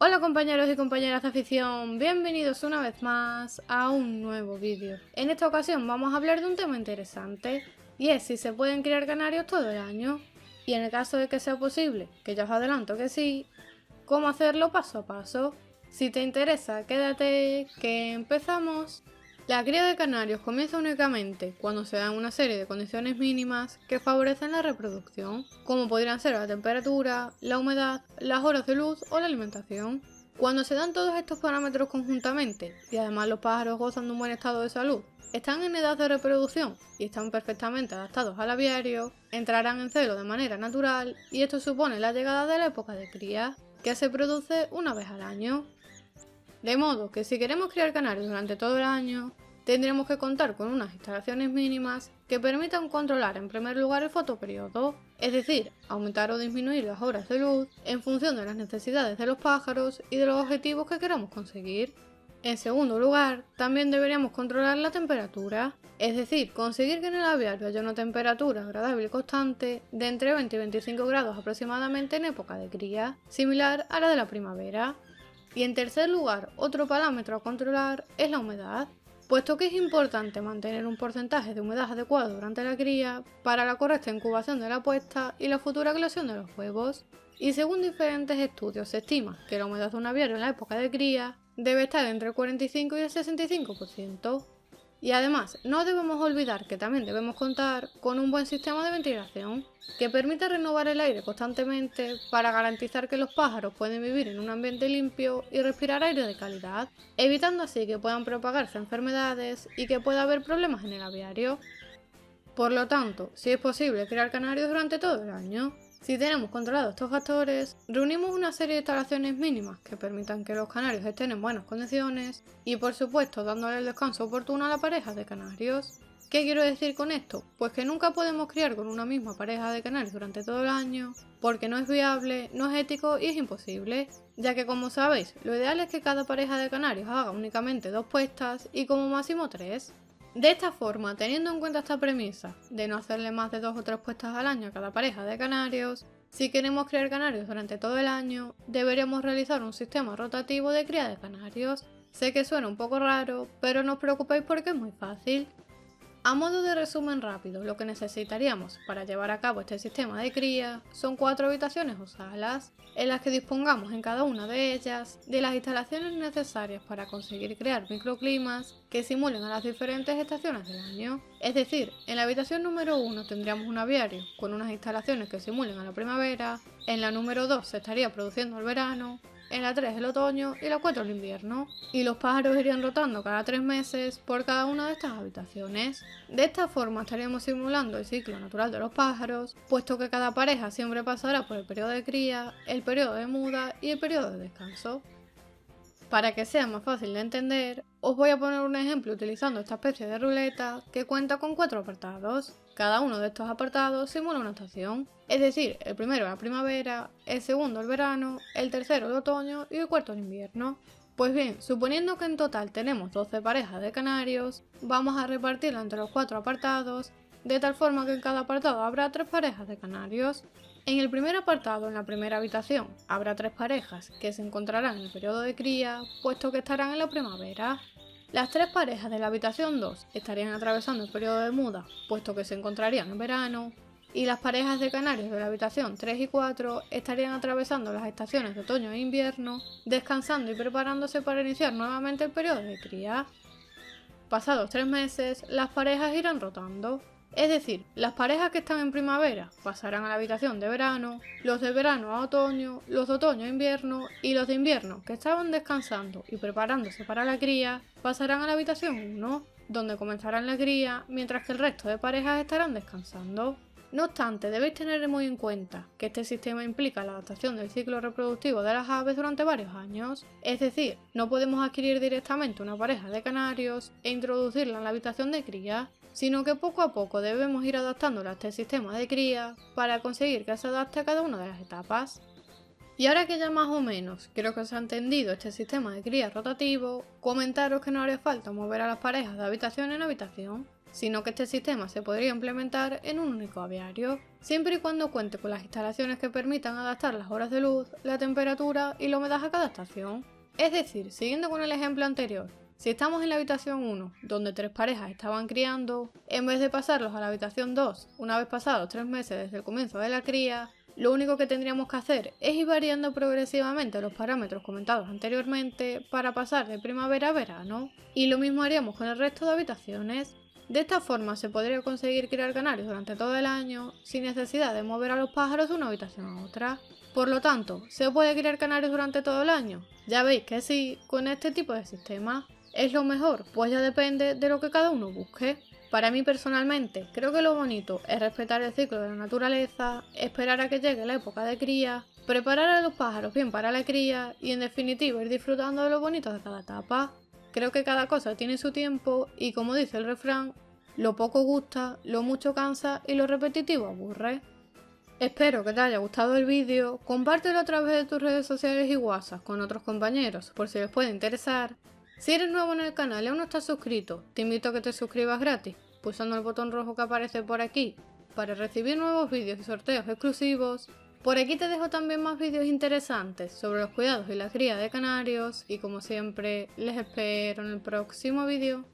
Hola compañeros y compañeras de afición, bienvenidos una vez más a un nuevo vídeo. En esta ocasión vamos a hablar de un tema interesante, y es si se pueden criar canarios todo el año. Y en el caso de que sea posible, que ya os adelanto que sí, cómo hacerlo paso a paso. Si te interesa, quédate que empezamos. La cría de canarios comienza únicamente cuando se dan una serie de condiciones mínimas que favorecen la reproducción, como podrían ser la temperatura, la humedad, las horas de luz o la alimentación. Cuando se dan todos estos parámetros conjuntamente, y además los pájaros gozan de un buen estado de salud, están en edad de reproducción y están perfectamente adaptados al aviario, entrarán en celo de manera natural y esto supone la llegada de la época de cría, que se produce una vez al año. De modo que si queremos criar canarios durante todo el año, tendremos que contar con unas instalaciones mínimas que permitan controlar en primer lugar el fotoperiodo, es decir, aumentar o disminuir las horas de luz en función de las necesidades de los pájaros y de los objetivos que queramos conseguir. En segundo lugar, también deberíamos controlar la temperatura, es decir, conseguir que en el aviario haya una temperatura agradable y constante de entre 20 y 25 grados aproximadamente en época de cría, similar a la de la primavera. Y en tercer lugar, otro parámetro a controlar es la humedad, puesto que es importante mantener un porcentaje de humedad adecuado durante la cría para la correcta incubación de la puesta y la futura eclosión de los huevos. Y según diferentes estudios se estima que la humedad de un aviario en la época de cría debe estar entre el 45 y el 65%. Y además, no debemos olvidar que también debemos contar con un buen sistema de ventilación que permita renovar el aire constantemente para garantizar que los pájaros pueden vivir en un ambiente limpio y respirar aire de calidad, evitando así que puedan propagarse enfermedades y que pueda haber problemas en el aviario. Por lo tanto, si es posible criar canarios durante todo el año, si tenemos controlados estos factores, reunimos una serie de instalaciones mínimas que permitan que los canarios estén en buenas condiciones y por supuesto dándole el descanso oportuno a la pareja de canarios. ¿Qué quiero decir con esto? Pues que nunca podemos criar con una misma pareja de canarios durante todo el año, porque no es viable, no es ético y es imposible, ya que como sabéis, lo ideal es que cada pareja de canarios haga únicamente 2 puestas y como máximo 3. De esta forma, teniendo en cuenta esta premisa de no hacerle más de 2 o 3 puestas al año a cada pareja de canarios, si queremos criar canarios durante todo el año, deberíamos realizar un sistema rotativo de cría de canarios. Sé que suena un poco raro, pero no os preocupéis porque es muy fácil. A modo de resumen rápido, lo que necesitaríamos para llevar a cabo este sistema de cría son 4 habitaciones o salas, en las que dispongamos en cada una de ellas de las instalaciones necesarias para conseguir crear microclimas que simulen a las diferentes estaciones del año. Es decir, en la habitación número 1 tendríamos un aviario con unas instalaciones que simulen a la primavera, en la número 2 se estaría produciendo el verano, en la 3 el otoño y la 4 el invierno, y los pájaros irían rotando cada 3 meses por cada una de estas habitaciones. De esta forma estaríamos simulando el ciclo natural de los pájaros, puesto que cada pareja siempre pasará por el periodo de cría, el periodo de muda y el periodo de descanso. Para que sea más fácil de entender, os voy a poner un ejemplo utilizando esta especie de ruleta que cuenta con 4 apartados. Cada uno de estos apartados simula una estación, es decir, el primero la primavera, el segundo el verano, el tercero el otoño y el cuarto el invierno. Pues bien, suponiendo que en total tenemos 12 parejas de canarios, vamos a repartirla entre los 4 apartados, de tal forma que en cada apartado habrá 3 parejas de canarios. En el primer apartado, en la primera habitación, habrá 3 parejas que se encontrarán en el periodo de cría, puesto que estarán en la primavera. Las 3 parejas de la habitación 2 estarían atravesando el periodo de muda, puesto que se encontrarían en verano, y las parejas de canarios de la habitación 3 y 4 estarían atravesando las estaciones de otoño e invierno, descansando y preparándose para iniciar nuevamente el periodo de cría. Pasados 3 meses, las parejas irán rotando. Es decir, las parejas que están en primavera pasarán a la habitación de verano, los de verano a otoño, los de otoño a invierno y los de invierno que estaban descansando y preparándose para la cría pasarán a la habitación 1, donde comenzarán la cría mientras que el resto de parejas estarán descansando. No obstante, debéis tener muy en cuenta que este sistema implica la adaptación del ciclo reproductivo de las aves durante varios años, es decir, no podemos adquirir directamente una pareja de canarios e introducirla en la habitación de cría, sino que poco a poco debemos ir adaptándola a este sistema de cría para conseguir que se adapte a cada una de las etapas. Y ahora que ya más o menos creo que os ha entendido este sistema de cría rotativo, comentaros que no hará falta mover a las parejas de habitación en habitación, sino que este sistema se podría implementar en un único aviario, siempre y cuando cuente con las instalaciones que permitan adaptar las horas de luz, la temperatura y la humedad a cada estación. Es decir, siguiendo con el ejemplo anterior, si estamos en la habitación 1, donde 3 parejas estaban criando, en vez de pasarlos a la habitación 2, una vez pasados 3 meses desde el comienzo de la cría, lo único que tendríamos que hacer es ir variando progresivamente los parámetros comentados anteriormente para pasar de primavera a verano, y lo mismo haríamos con el resto de habitaciones. De esta forma se podría conseguir criar canarios durante todo el año sin necesidad de mover a los pájaros de una habitación a otra. Por lo tanto, ¿se puede criar canarios durante todo el año? Ya veis que sí, con este tipo de sistema. ¿Es lo mejor? Pues ya depende de lo que cada uno busque. Para mí personalmente, creo que lo bonito es respetar el ciclo de la naturaleza, esperar a que llegue la época de cría, preparar a los pájaros bien para la cría y en definitiva ir disfrutando de lo bonito de cada etapa. Creo que cada cosa tiene su tiempo y como dice el refrán, lo poco gusta, lo mucho cansa y lo repetitivo aburre. Espero que te haya gustado el vídeo, compártelo a través de tus redes sociales y WhatsApp con otros compañeros por si les puede interesar. Si eres nuevo en el canal y aún no estás suscrito, te invito a que te suscribas gratis, pulsando el botón rojo que aparece por aquí, para recibir nuevos vídeos y sorteos exclusivos. Por aquí te dejo también más vídeos interesantes sobre los cuidados y la cría de canarios, y como siempre, les espero en el próximo vídeo.